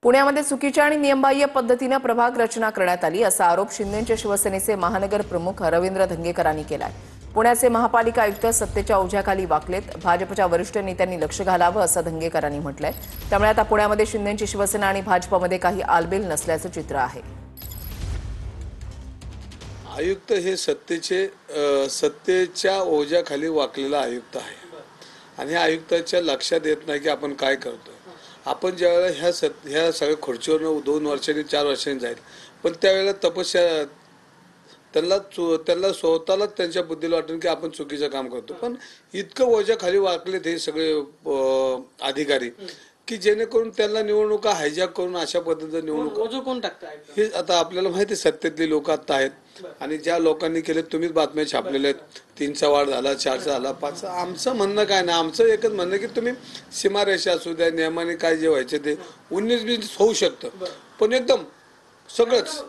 पुण्यामध्ये चुकीच्या आणि नियमबाह्य पद्धतीने प्रभाग रचना करण्यात आली असा आरोप शिंदेच्या शिवसेनेचे महानगर प्रमुख रवींद्र धंगेकरांनी केलाय। पुण्याचे महापालिका आयुक्त सत्तेच्या ओझ्याखाली वाकलेत, भाजपच्या वरिष्ठ नेत्यांनी लक्ष घालावं असं धंगेकरांनी म्हटलंय। त्यामुळे आता पुण्यामध्ये शिंदेची शिवसेना आणि भाजपमध्ये काही आलबेल नसल्याचं चित्र आहे। आयुक्त हे सत्तेच्या ओझ्याखाली वाकलेला आयुक्त आहे आणि आयुक्ताच्या लक्षात येत नाही की आपण काय करतो। आपण ज्यावेळेला ह्या सगळ्या खुर्चीवर 2 वर्षांनी 4 वर्षांनी जाईल, पण त्यावेळेला तपस्या त्यांना स्वतःलाच त्यांच्या बुद्धीला वाटून की आपण चुकीचं काम करतो। पण इतकं ओझ्याखाली वाकलेत हे सगळे अधिकारी की जेणेकरून त्यांना निवडणुका हायजॅक करून अशा पद्धतीने निवडणुका कोण टाकताय हे आता आपल्याला माहिती सत्तेतली लोक आता आहेत आणि ज्या लोकांनी केले तुम्हीच बातम्या छापलेल्या आहेत। 3चा वाढ झाला, 4चा झाला, 5चा। आमचं म्हणणं काय ना, आमचं एकच म्हणणं की तुम्ही सीमारेषा असू द्या, नियमाने काय जे व्हायचे ते 19-20 होऊ शकतं, पण एकदम सगळंच